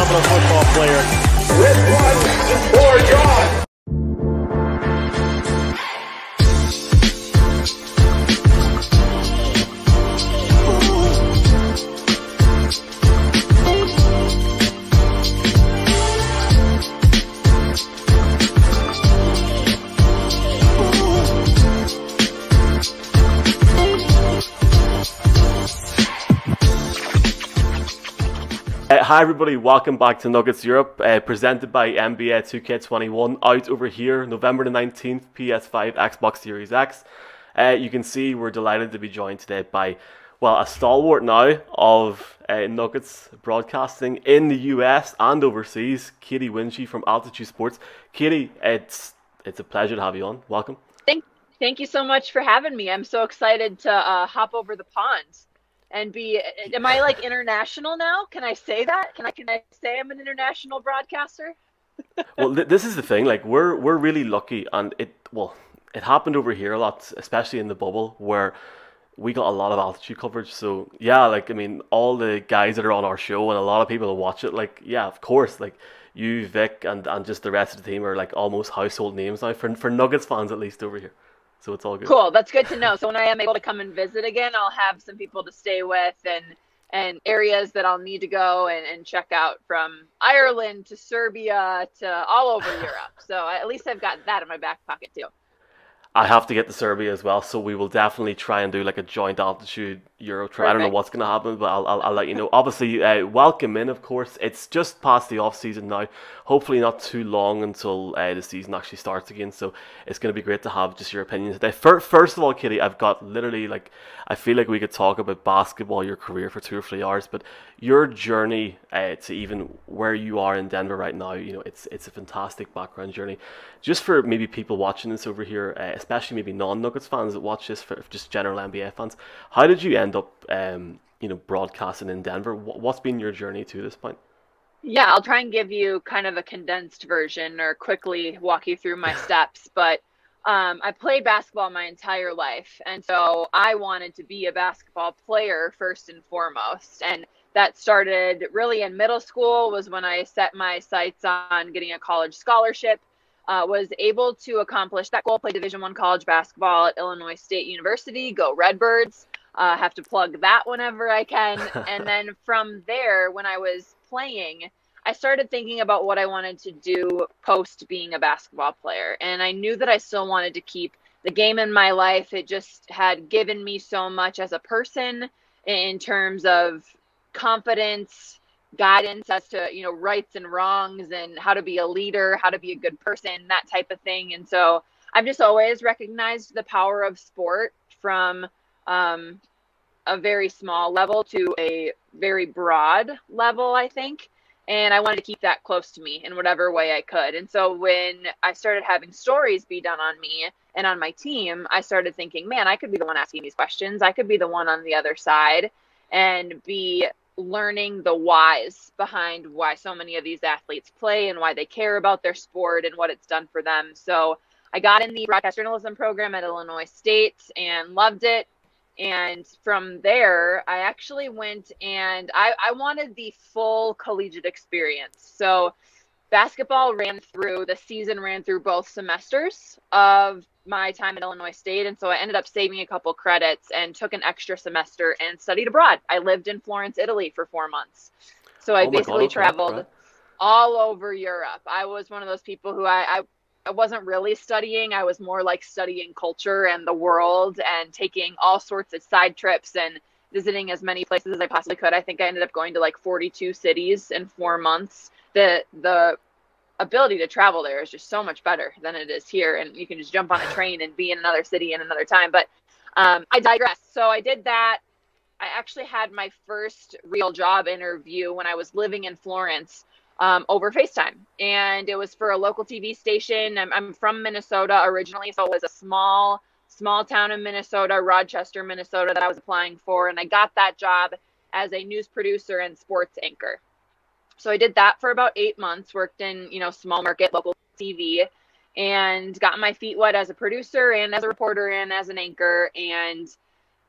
phenomenal football player. This one is for John. Hi everybody, welcome back to Nuggets Europe, presented by NBA 2K21, out over here, November the 19th, PS5, Xbox Series X. You can see we're delighted to be joined today by, well, a stalwart now of Nuggets broadcasting in the US and overseas, Katy Winge from Altitude Sports. Katy, it's a pleasure to have you on. Welcome. Thank you so much for having me. I'm so excited to hop over the pond. And am I like international now? Can I say that? Can I say I'm an international broadcaster? Well, this is the thing. Like we're really lucky, and it happened over here a lot, especially in the bubble where we got a lot of altitude coverage. So yeah, like I mean, all the guys that are on our show and a lot of people that watch it, like yeah, of course, like you, Vic, and just the rest of the team are like almost household names now for Nuggets fans at least over here. So it's all good. Cool. That's good to know. So when I am able to come and visit again, I'll have some people to stay with and areas that I'll need to go and check out, from Ireland to Serbia to all over Europe. So at least I've got that in my back pocket too. I have to get to Serbia as well, so we will definitely try and do like a joint altitude Euro trip. Perfect. I don't know what's going to happen, but I'll let you know. Obviously, welcome in, of course. It's just past the off season now. Hopefully not too long until the season actually starts again. So it's going to be great to have just your opinions today. First of all, Katy, I've got literally like, I feel like we could talk about basketball, your career for 2 or 3 hours, but your journey to even where you are in Denver right now, you know, it's a fantastic background journey. Just for maybe people watching this over here, especially maybe non-Nuggets fans that watch this, for just general NBA fans, how did you end up, broadcasting in Denver? What's been your journey to this point? Yeah, I'll try and give you kind of a condensed version or quickly walk you through my steps. But I played basketball my entire life, and so I wanted to be a basketball player first and foremost. And that started really in middle school, was when I set my sights on getting a college scholarship. Was able to accomplish that goal, play Division I college basketball at Illinois State University. Go Redbirds. Have to plug that whenever I can. And then from there, when I was playing, I started thinking about what I wanted to do post being a basketball player. And I knew that I still wanted to keep the game in my life. It just had given me so much as a person in terms of confidence, guidance as to, you know, rights and wrongs and how to be a leader, how to be a good person, that type of thing. And so I've just always recognized the power of sport from a very small level to a very broad level, I think. And I wanted to keep that close to me in whatever way I could. And so when I started having stories be done on me and on my team, I started thinking, man, I could be the one asking these questions. I could be the one on the other side and be learning the whys behind why so many of these athletes play and why they care about their sport and what it's done for them. So I got in the broadcast journalism program at Illinois State and loved it. And from there, I actually went and I wanted the full collegiate experience. So basketball the season ran through both semesters of my time at Illinois State. And so I ended up saving a couple credits and took an extra semester and studied abroad. I lived in Florence, Italy for 4 months. So I basically traveled all over Europe. I was one of those people who I wasn't really studying. I was more like studying culture and the world and taking all sorts of side trips and visiting as many places as I possibly could. I think I ended up going to like 42 cities in 4 months. The ability to travel there is just so much better than it is here. And you can just jump on a train and be in another city in another time. But I digress. So I did that. I actually had my first real job interview when I was living in Florence over FaceTime. And it was for a local TV station. I'm from Minnesota originally. So it was a small town in Minnesota, Rochester, Minnesota, that I was applying for. And I got that job as a news producer and sports anchor. So I did that for about 8 months, worked in, small market, local TV, and got my feet wet as a producer and as a reporter and as an anchor, and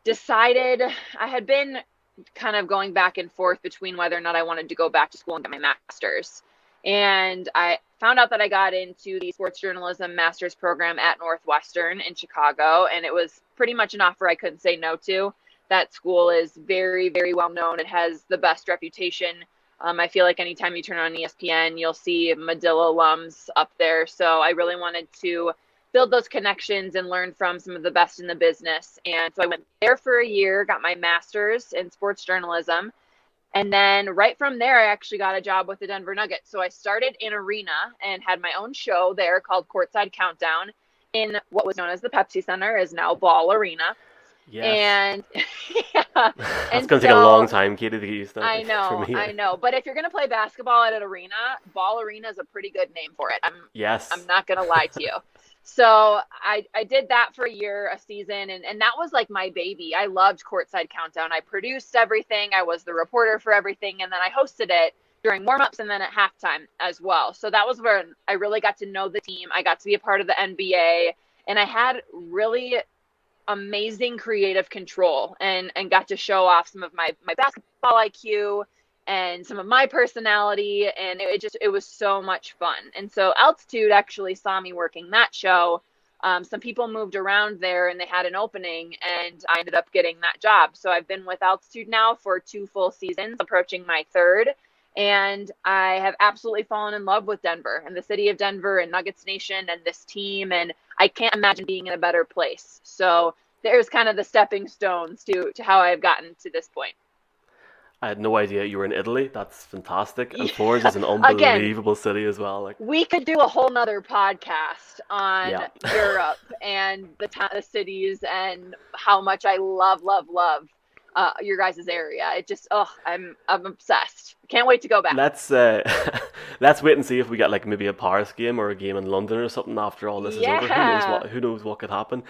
decided I had been kind of going back and forth between whether or not I wanted to go back to school and get my master's. And I found out that I got into the sports journalism master's program at Northwestern in Chicago, and it was pretty much an offer I couldn't say no to. That school is very, very well known. It has the best reputation. I feel like anytime you turn on ESPN, you'll see Medill alums up there. So I really wanted to build those connections and learn from some of the best in the business. And so I went there for a year, got my master's in sports journalism. And then right from there, I actually got a job with the Denver Nuggets. So I started in arena and had my own show there called Courtside Countdown in what was known as the Pepsi Center, is now Ball Arena. Yes. And yeah. It's going to take a long time, Katy, to get used to. I know. But if you're going to play basketball at an arena, Ball Arena is a pretty good name for it. I'm not going to lie to you. So I did that for a year, a season, and that was like my baby. I loved Courtside Countdown. I produced everything. I was the reporter for everything, and then I hosted it during warm-ups and then at halftime as well. So that was where I really got to know the team. I got to be a part of the NBA, and I had really amazing creative control and got to show off some of my basketball IQ and some of my personality, and it was so much fun. And so Altitude actually saw me working that show. Some people moved around there and they had an opening, and I ended up getting that job. So I've been with Altitude now for 2 full seasons, approaching my 3rd. And I have absolutely fallen in love with Denver and the city of Denver and Nuggets Nation and this team. And I can't imagine being in a better place. So there's kind of the stepping stones to how I've gotten to this point. I had no idea you were in Italy. That's fantastic. And Florence is an unbelievable city as well. Like, we could do a whole nother podcast on Europe and the cities and how much I love your guys' area. It just, I'm obsessed. Can't wait to go back. Let's wait and see if we get like maybe a Paris game or a game in London or something after all this is over. Who knows what could happen.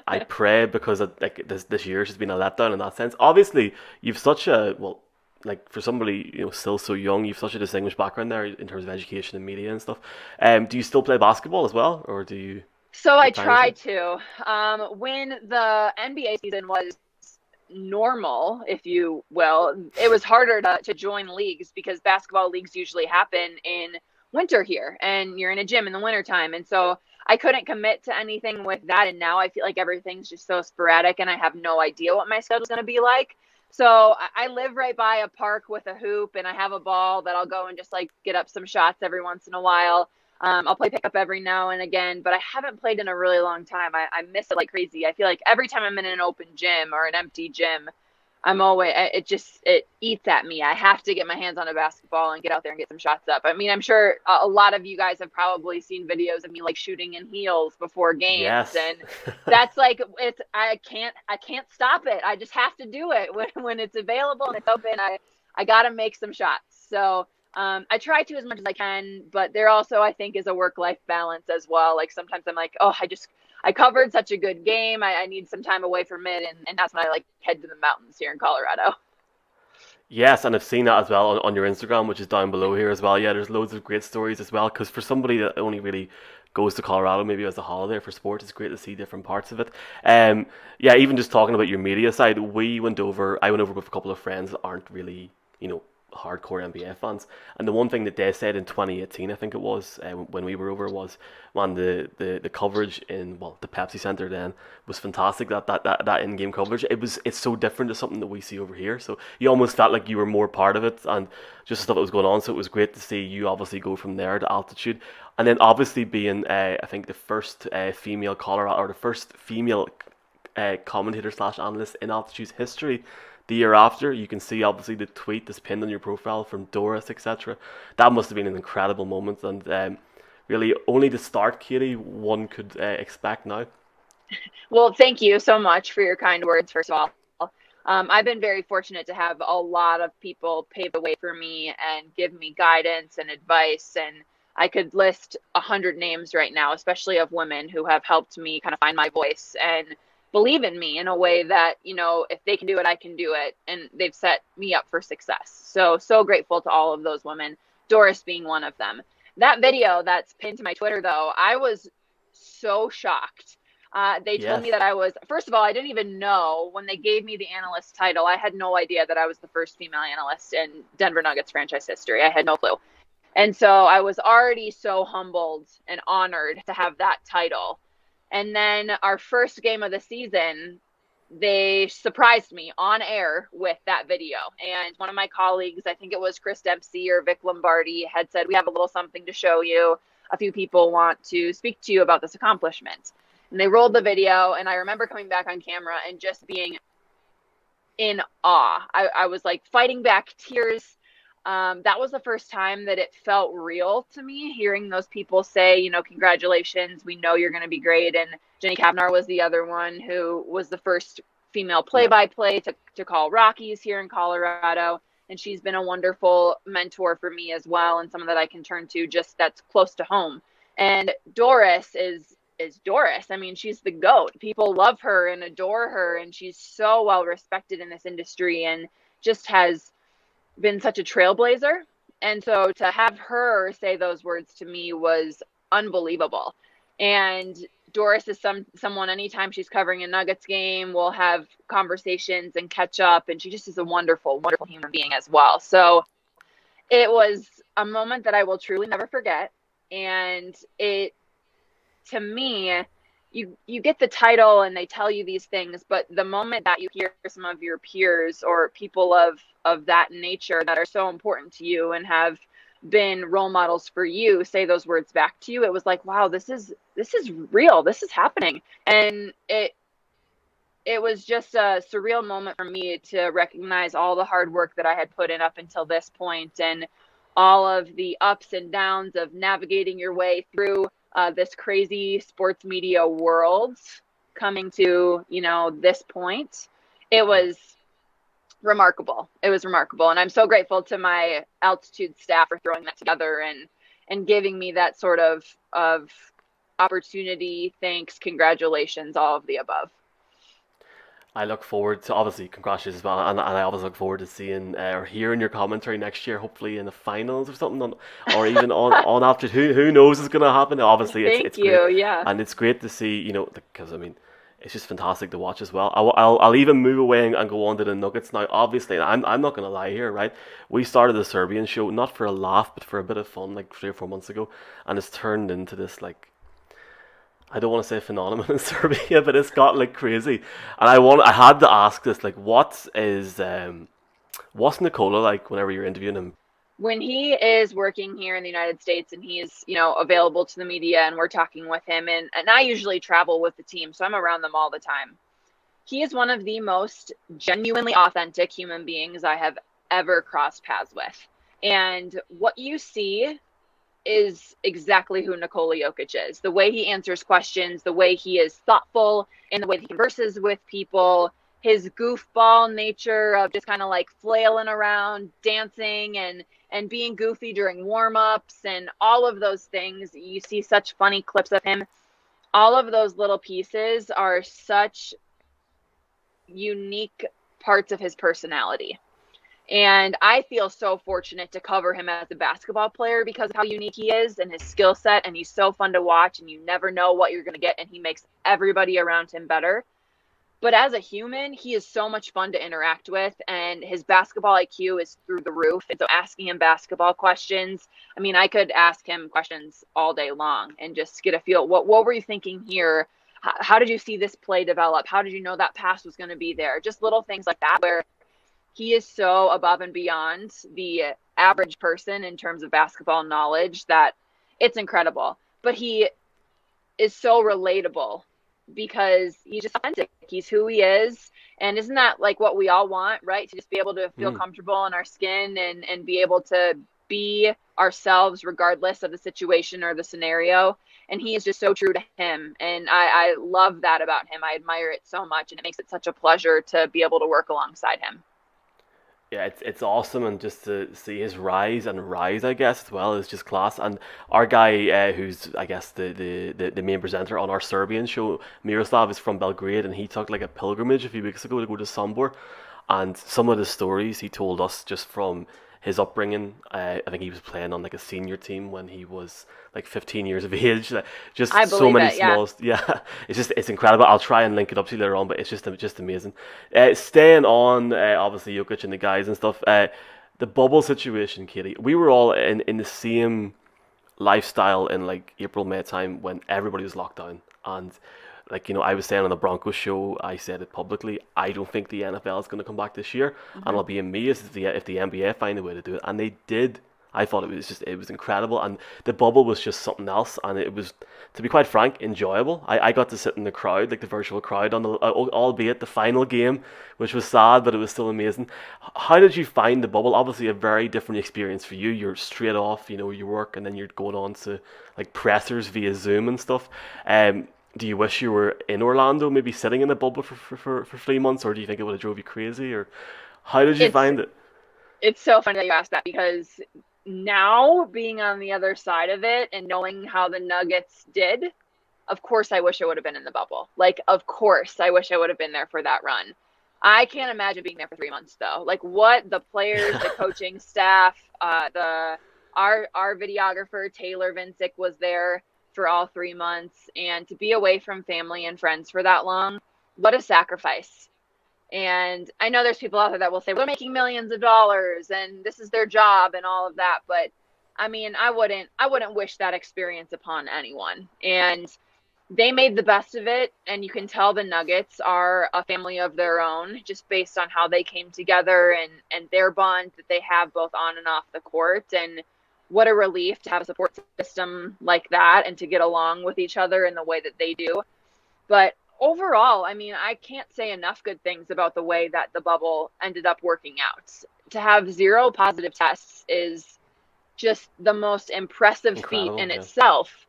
I pray, because like this year has been a letdown in that sense. Obviously, you've such a like for somebody still so young, you've such a distinguished background there in terms of education and media and stuff. Do you still play basketball as well, or do you? So I try to. When the NBA season was normal, if you will, it was harder to join leagues because basketball leagues usually happen in winter here, and you're in a gym in the wintertime. And so I couldn't commit to anything with that. And now I feel like everything's just so sporadic and I have no idea what my schedule's going to be like. So I live right by a park with a hoop, and I have a ball that I'll go and just like get up some shots every once in a while. I'll play pickup every now and again, but I haven't played in a really long time. I miss it like crazy. I feel like every time I'm in an open gym or an empty gym, it eats at me. I have to get my hands on a basketball and get out there and get some shots up. I mean, I'm sure a lot of you guys have probably seen videos of me like shooting in heels before games. Yes. And that's like, I can't stop it. I just have to do it when it's available and it's open. I got to make some shots. So I try to as much as I can, but there also, I think, is a work-life balance as well. Like sometimes I'm like, I covered such a good game. I need some time away from it. And that's when I like head to the mountains here in Colorado. Yes, and I've seen that as well on your Instagram, which is down below here as well. Yeah, there's loads of great stories as well. Because for somebody that only really goes to Colorado maybe as a holiday for sport, it's great to see different parts of it. Yeah, even just talking about your media side, I went over with a couple of friends that aren't really, hardcore NBA fans, and the one thing that they said in 2018, I think it was, when we were over, was, man, the coverage in the Pepsi Center then was fantastic. That in-game coverage, it's so different to something that we see over here. So you almost felt like you were more part of it and just the stuff that was going on. So it was great to see you obviously go from there to Altitude, and then obviously being I think the first female Colorado, or the first female commentator / analyst in Altitude's history. The year after, you can see obviously the tweet that's pinned on your profile from Doris, etc. That must have been an incredible moment, and really only the start, Katy, one could expect now. Well, thank you so much for your kind words, first of all. I've been very fortunate to have a lot of people pave the way for me and give me guidance and advice, and I could list 100 names right now, especially of women who have helped me kind of find my voice and believe in me in a way that, if they can do it, I can do it. And they've set me up for success. So grateful to all of those women, Doris being one of them. That video that's pinned to my Twitter, though, I was so shocked. They told me Yes. that I was, first of all, I didn't even know when they gave me the analyst title. I had no idea that I was the first female analyst in Denver Nuggets franchise history. I had no clue. And so I was already so humbled and honored to have that title. And then our first game of the season, they surprised me on air with that video. And one of my colleagues, I think it was Chris Dempsey or Vic Lombardi, had said, "We have a little something to show you. A few people want to speak to you about this accomplishment." And they rolled the video, and I remember coming back on camera and just being in awe. I was like fighting back tears. That was the first time that it felt real to me, hearing those people say, you know, "Congratulations, we know you're going to be great." And Jenny Kavnar was the other one who was the first female Yep. play-by-play to call Rockies here in Colorado. And she's been a wonderful mentor for me as well, and someone that I can turn to just that's close to home. And Doris is Doris. I mean, she's the GOAT. People love her and adore her, and she's so well respected in this industry and just has been such a trailblazer. And so to have her say those words to me was unbelievable. And Doris is someone, anytime she's covering a Nuggets game, we'll have conversations and catch up. And she just is a wonderful, wonderful human being as well. So it was a moment that I will truly never forget. And it, to me, you get the title and they tell you these things, but the moment that you hear some of your peers or people of that nature that are so important to you and have been role models for you say those words back to you, it was like, wow, this is real. This is happening. And it was just a surreal moment for me to recognize all the hard work that I had put in up until this point, and all of the ups and downs of navigating your way through this crazy sports media world coming to, you know, this point. It was remarkable. It was remarkable. And I'm so grateful to my altitude staff for throwing that together and giving me that sort of opportunity. Thanks, congratulations, all of the above. I look forward to, obviously, congratulations as well, and I always look forward to seeing or hearing your commentary next year, hopefully in the finals or something, or even on after. Who knows is going to happen? Obviously, Thank it's you. great, Yeah. and it's great to see, you know, because I mean, it's just fantastic to watch as well. I'll even move away and go on to the Nuggets now. Obviously, I'm not going to lie here, right? We started the Serbian show not for a laugh, but for a bit of fun, like 3 or 4 months ago, and it's turned into this like, I don't want to say phenomenon in Serbia, but it's got like crazy. And I had to ask this, like, what's Nikola like whenever you're interviewing him? When he is working here in the United States and he is, you know, available to the media and we're talking with him, and I usually travel with the team, so I'm around them all the time. He is one of the most genuinely authentic human beings I have ever crossed paths with. And what you see is exactly who Nikola Jokic is. The way he answers questions, the way he is thoughtful, and the way he converses with people, his goofball nature of just kind of like flailing around, dancing and being goofy during warm-ups and all of those things. You see such funny clips of him. All of those little pieces are such unique parts of his personality. And I feel so fortunate to cover him as a basketball player because of how unique he is and his skill set. And he's so fun to watch, and you never know what you're going to get. And he makes everybody around him better. But as a human, he is so much fun to interact with, and his basketball IQ is through the roof. And so asking him basketball questions, I mean, I could ask him questions all day long and just get a feel. What were you thinking here? How did you see this play develop? How did you know that pass was going to be there? Just little things like that where he is so above and beyond the average person in terms of basketball knowledge that it's incredible. But he is so relatable because he's just authentic. He's who he is. And isn't that like what we all want, right? To just be able to feel comfortable in our skin and be able to be ourselves regardless of the situation or the scenario. And he is just so true to him. And I love that about him. I admire it so much. And it makes it such a pleasure to be able to work alongside him. Yeah, it's awesome, and just to see his rise, I guess, as well, is just class. And our guy, who's I guess the main presenter on our Serbian show, Miroslav, is from Belgrade, and he took like a pilgrimage a few weeks ago to go to Sombor, and some of the stories he told us just from his upbringing. I think he was playing on like a senior team when he was like 15 years of age. Just I so believe many it, yeah. small, yeah. It's incredible. I'll try and link it up to you later on, but it's just amazing. Staying on, obviously Jokic and the guys and stuff. The bubble situation, Katie. We were all in the same lifestyle in like April, May time when everybody was locked down. And like, I was saying on the Broncos show, I said it publicly, I don't think the NFL is going to come back this year. And I'll be amazed if the NBA find a way to do it. And they did. I thought it was incredible. And the bubble was just something else. And it was, to be quite frank, enjoyable. I got to sit in the crowd, like the virtual crowd, on the albeit the final game, which was sad, but it was still amazing. How did you find the bubble? Obviously a very different experience for you. You're straight off, your work, and then you're going on to like pressers via Zoom and stuff. Do you wish you were in Orlando, maybe sitting in a bubble for 3 months, or do you think it would have drove you crazy, or how did you find it? It's so funny that you asked that, because now being on the other side of it and knowing how the Nuggets did, of course I wish I would have been in the bubble. Like, of course I wish I would have been there for that run. I can't imagine being there for 3 months though. Like, what the players, the coaching staff, our videographer Taylor Vincic was there for all 3 months, and to be away from family and friends for that long, what a sacrifice. And I know there's people out there that will say, well, they're making millions of dollars and this is their job and all of that. But I mean, I wouldn't wish that experience upon anyone. And they made the best of it. And you can tell the Nuggets are a family of their own, just based on how they came together and their bond that they have both on and off the court. And what a relief to have a support system like that and to get along with each other in the way that they do. But overall, I mean, I can't say enough good things about the way that the bubble ended up working out. To have 0 positive tests is just the most impressive feat in itself.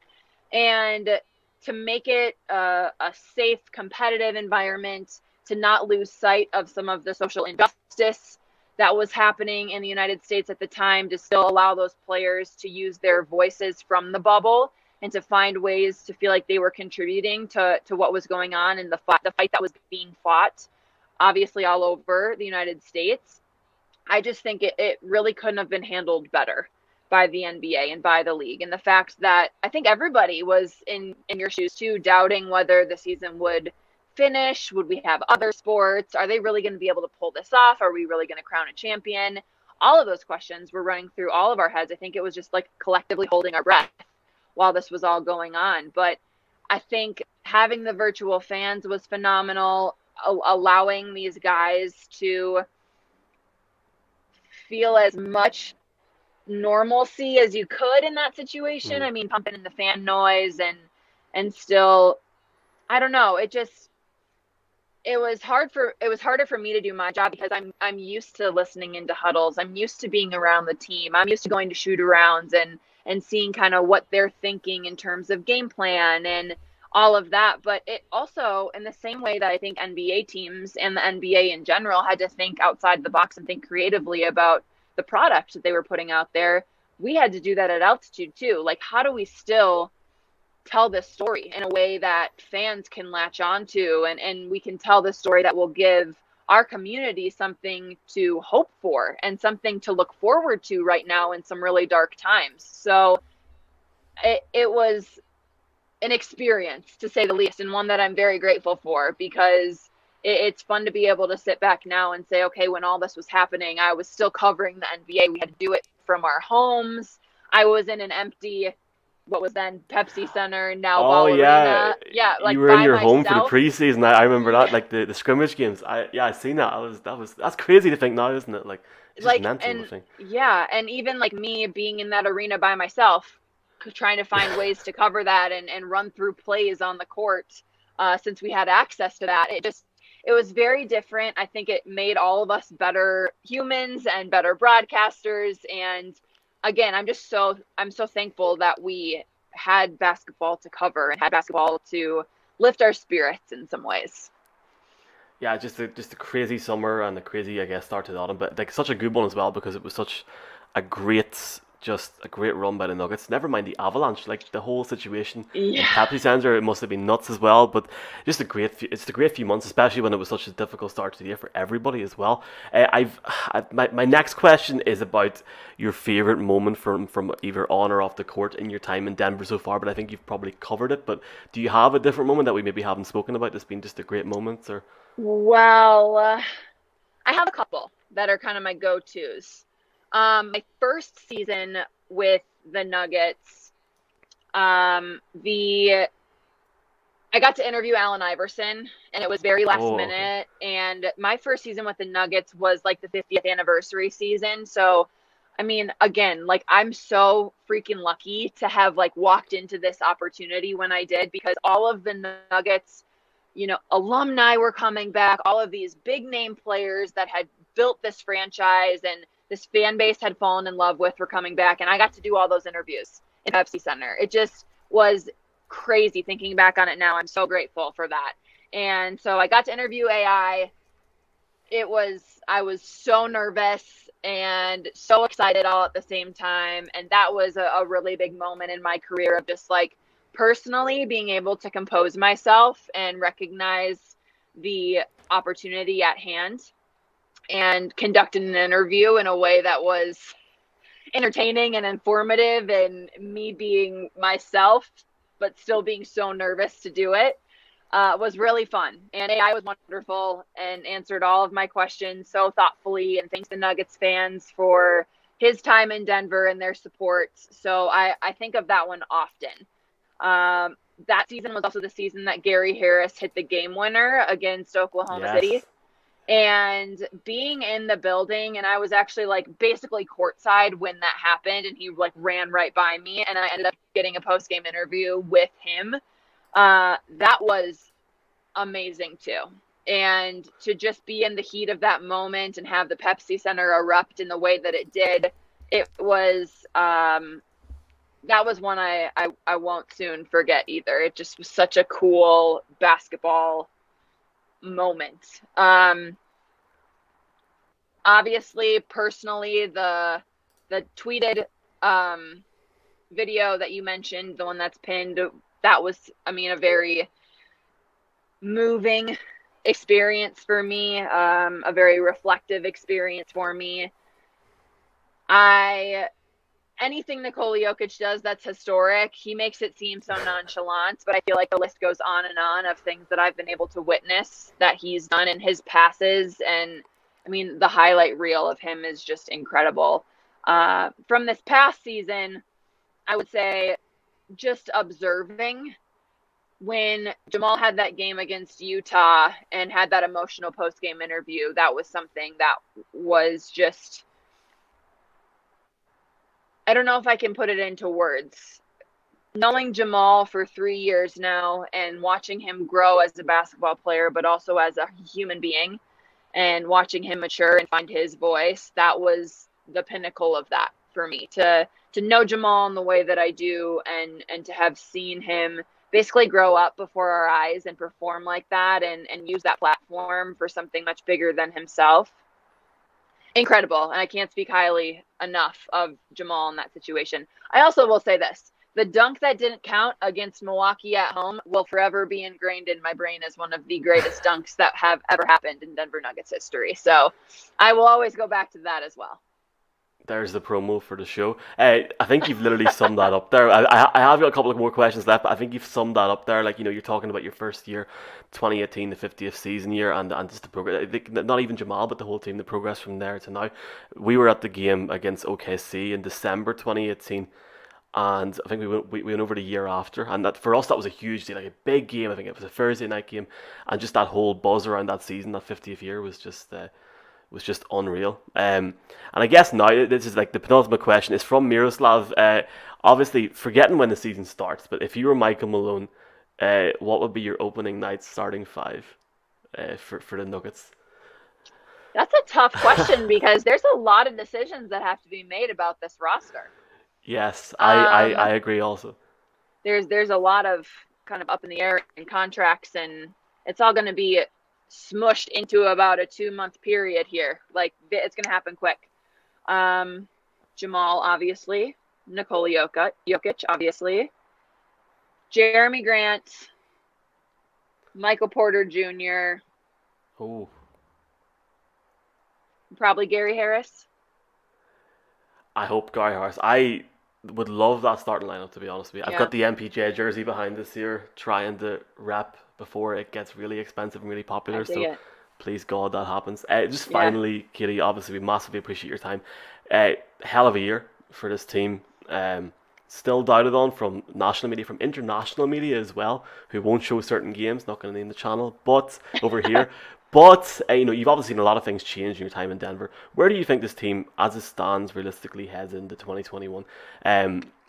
And to make it a safe, competitive environment, to not lose sight of some of the social injustice that was happening in the United States at the time, to still allow those players to use their voices from the bubble and to find ways to feel like they were contributing to what was going on in the fight that was being fought, obviously all over the United States. I just think it really couldn't have been handled better by the NBA and by the league. And the fact that I think everybody was in your shoes too, doubting whether the season would finish. Would we have other sports? Are they really going to be able to pull this off? Are we really going to crown a champion? All of those questions were running through all of our heads. I think it was just like collectively holding our breath while this was all going on. But I think having the virtual fans was phenomenal, allowing these guys to feel as much normalcy as you could in that situation. I mean, pumping in the fan noise and still, I don't know, it was harder for me to do my job because I'm used to listening into huddles. I'm used to being around the team. I'm used to going to shoot arounds and seeing kind of what they're thinking in terms of game plan and all of that. But it also, in the same way that I think NBA teams and the NBA in general had to think outside the box and think creatively about the product that they were putting out there, we had to do that at altitude too. Like, how do we still tell this story in a way that fans can latch onto, and we can tell this story that will give our community something to hope for and something to look forward to right now in some really dark times. So it was an experience, to say the least, and one that I'm very grateful for, because it's fun to be able to sit back now and say, okay, when all this was happening, I was still covering the NBA. We had to do it from our homes. I was in an empty, what was then Pepsi Center, now Ball Arena. Yeah, like you were in your myself. home for the preseason. I remember that, like the scrimmage games. I seen that. That's crazy to think now, isn't it? Like, it's just mental to think. Yeah, and even like me being in that arena by myself, trying to find ways to cover that and run through plays on the court, since we had access to that. It was very different. I think it made all of us better humans and better broadcasters. And again, I'm so thankful that we had basketball to cover and had basketball to lift our spirits in some ways. Yeah, just a crazy summer and a crazy, I guess, start to the autumn, but like such a good one as well, because it was such a great just a great run by the Nuggets. Never mind the Avalanche, like the whole situation in Yeah. Pepsi Center, it must have been nuts as well. But just it's a great few months, especially when it was such a difficult start to the year for everybody as well. My next question is about your favorite moment from either on or off the court in your time in Denver so far. But I think you've probably covered it. But do you have a different moment that we maybe haven't spoken about that's been just a great moment? Or Well, I have a couple that are kind of my go-tos. My first season with the Nuggets, the I got to interview Allen Iverson, and it was very last oh, okay. minute. And my first season with the Nuggets was like the 50th anniversary season. So, I mean, again, like I'm so freaking lucky to have like walked into this opportunity when I did, because all of the Nuggets, alumni were coming back, all of these big name players that had built this franchise and this fan base had fallen in love with were coming back. And I got to do all those interviews in Pepsi Center. It just was crazy thinking back on it now. I'm so grateful for that. And so I got to interview AI. I was so nervous and so excited all at the same time. And that was a really big moment in my career of just like personally being able to compose myself and recognize the opportunity at hand and conduct an interview in a way that was entertaining and informative, and me being myself but still being so nervous to do it was really fun. And AI was wonderful and answered all of my questions so thoughtfully, and thanks to Nuggets fans for his time in Denver and their support. So I think of that one often. That season was also the season that Gary Harris hit the game winner against Oklahoma City. Yes. And being in the building, and I was actually like basically courtside when that happened, and he like ran right by me, and I ended up getting a post-game interview with him. That was amazing too. And to just be in the heat of that moment and have the Pepsi Center erupt in the way that it did, it was that was one I won't soon forget either. It just was such a cool basketball moment. Obviously, personally, the tweeted video that you mentioned, the one that's pinned, that was, I mean, a very moving experience for me, a very reflective experience for me. Anything Nikola Jokic does that's historic, he makes it seem so nonchalant, but I feel like the list goes on and on of things that I've been able to witness that he's done in his passes. And I mean, the highlight reel of him is just incredible. From this past season, I would say just observing when Jamal had that game against Utah and had that emotional post-game interview, that was something that was just, I don't know if I can put it into words. Knowing Jamal for 3 years now and watching him grow as a basketball player, but also as a human being, and watching him mature and find his voice, that was the pinnacle of that for me. To know Jamal in the way that I do, and to have seen him basically grow up before our eyes and perform like that, and use that platform for something much bigger than himself. Incredible. And I can't speak highly enough of Jamal in that situation. I also will say this. The dunk that didn't count against Milwaukee at home will forever be ingrained in my brain as one of the greatest dunks that have ever happened in Denver Nuggets history. So I will always go back to that as well. There's the promo for the show. I think you've literally summed that up there. I have got a couple of more questions left, but I think you've summed that up there. Like, you're talking about your first year, 2018, the 50th season year, and just the progress. I think not even Jamal, but the whole team, the progress from there to now. We were at the game against OKC in December 2018, and I think we went over the year after, and that for us that was a huge deal, like a big game. I think it was a Thursday night game, and just that whole buzz around that season, that 50th year, was just unreal. And I guess now this is like the penultimate question is from Miroslav. Obviously, forgetting when the season starts, but if you were Michael Malone, what would be your opening night starting five for the Nuggets? That's a tough question because there's a lot of decisions that have to be made about this roster. Yes, I agree also. There's a lot of kind of up in the air in contracts, and it's all going to be smushed into about a 2-month period here. Like, it's going to happen quick. Jamal, obviously. Nikola Jokic, obviously. Jeremy Grant. Michael Porter Jr. Oh, Probably Gary Harris. I hope Gary Harris. I would love that starting lineup, to be honest with you. I've Yeah. got the MPJ jersey behind this year, trying to rep before it gets really expensive and really popular. I dig So it. please God that happens. Just Yeah. finally, Katie, obviously we massively appreciate your time. Hell of a year for this team. Still doubted on from national media, from international media as well, who won't show certain games. Not going to name the channel, but over here. But you've obviously seen a lot of things change in your time in Denver. Where do you think this team, as it stands, realistically heads into 2021?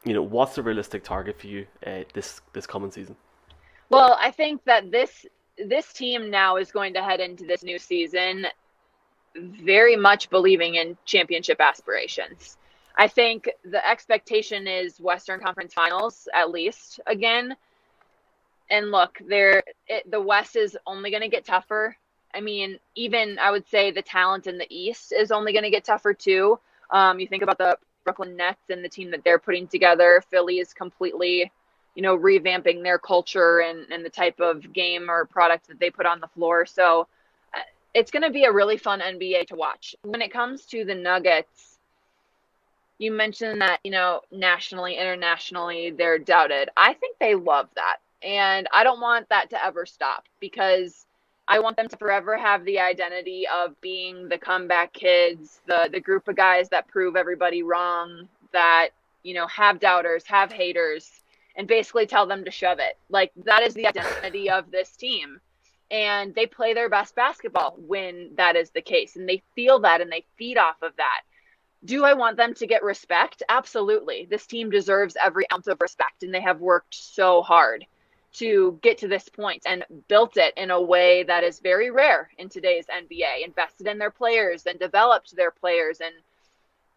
What's the realistic target for you this coming season? Well, I think that this team now is going to head into this new season very much believing in championship aspirations. I think the expectation is Western Conference Finals, at least, again. And look, the West is only going to get tougher. I mean, even I would say the talent in the East is only going to get tougher too. You think about the Brooklyn Nets and the team that they're putting together. Philly is completely, revamping their culture and the type of game or product that they put on the floor. So it's going to be a really fun NBA to watch. When it comes to the Nuggets, you mentioned that, nationally, internationally, they're doubted. I think they love that. And I don't want that to ever stop because I want them to forever have the identity of being the comeback kids, the group of guys that prove everybody wrong, that, have doubters, have haters, and basically tell them to shove it. Like, that is the identity of this team. And they play their best basketball when that is the case. And they feel that and they feed off of that. Do I want them to get respect? Absolutely. This team deserves every ounce of respect, and they have worked so hard to get to this point and built it in a way that is very rare in today's NBA, invested in their players and developed their players. And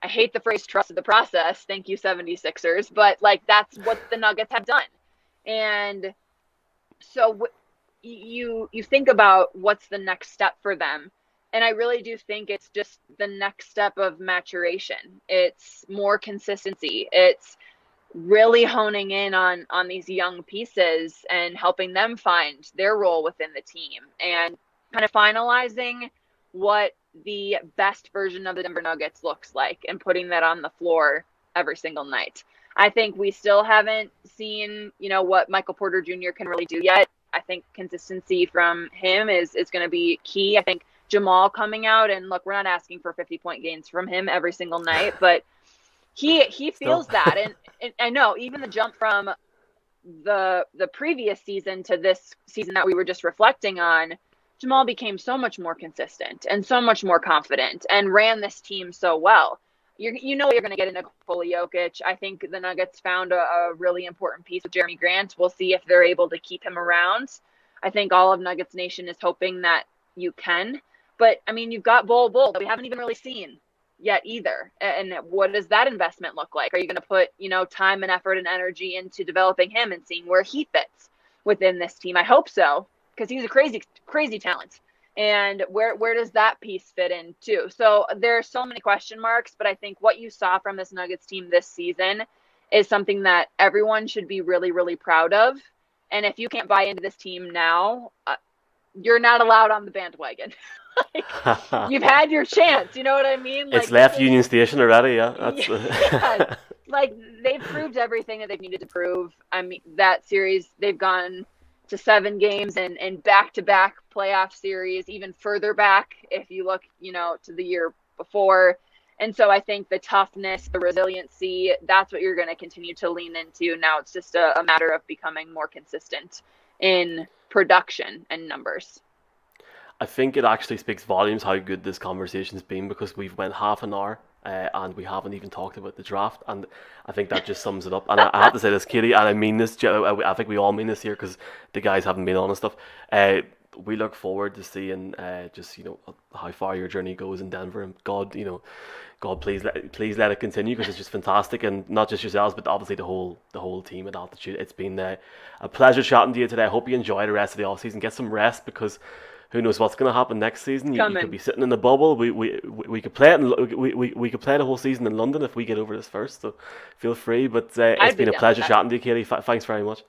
I hate the phrase trusted the process. Thank you, 76ers. But, that's what the Nuggets have done. And so you think about what's the next step for them. And I really do think it's just the next step of maturation. It's more consistency. It's really honing in on these young pieces and helping them find their role within the team and kind of finalizing what the best version of the Denver Nuggets looks like and putting that on the floor every single night. I think we still haven't seen, what Michael Porter Jr. can really do yet. I think consistency from him is going to be key. I think Jamal coming out, and look, we're not asking for 50-point gains from him every single night, but he feels that. And I know even the jump from the previous season to this season that we were just reflecting on, Jamal became so much more consistent and so much more confident and ran this team so well. You're going to get into Nikola Jokic. I think the Nuggets found a really important piece with Jeremy Grant. We'll see if they're able to keep him around. I think all of Nuggets Nation is hoping that you can. But, I mean, you've got Bol that we haven't even really seen yet either. And what does that investment look like? Are you going to put, time and effort and energy into developing him and seeing where he fits within this team? I hope so, because he's a crazy, crazy talent. And where does that piece fit in too? So there are so many question marks, but I think what you saw from this Nuggets team this season is something that everyone should be really, really proud of. And if you can't buy into this team now, you're not allowed on the bandwagon. You've had your chance, you know what I mean? It's left Union Station already, yeah. Yeah. They've proved everything that they've needed to prove. I mean, that series, they've gone to 7 games and back-to-back playoff series, even further back if you look, to the year before. And so I think the toughness, the resiliency, that's what you're going to continue to lean into. Now it's just a matter of becoming more consistent in production and numbers. I think it actually speaks volumes how good this conversation's been, because we've went half an hour and we haven't even talked about the draft, and I think that just sums it up. And I have to say this, Katie, and I mean this, I think we all mean this here because the guys haven't been on and stuff. We look forward to seeing how far your journey goes in Denver, and God, please let it continue, because it's just fantastic, and not just yourselves, but obviously the whole team at Altitude. It's been a pleasure chatting to you today. I hope you enjoy the rest of the off season. Get some rest, because who knows what's going to happen next season? You could Coming. be sitting in the bubble. We could play it. We could play the whole season in London if we get over this first. So feel free. But it's I'd be been a down with pleasure that. chatting to you, Katie. Thanks very much.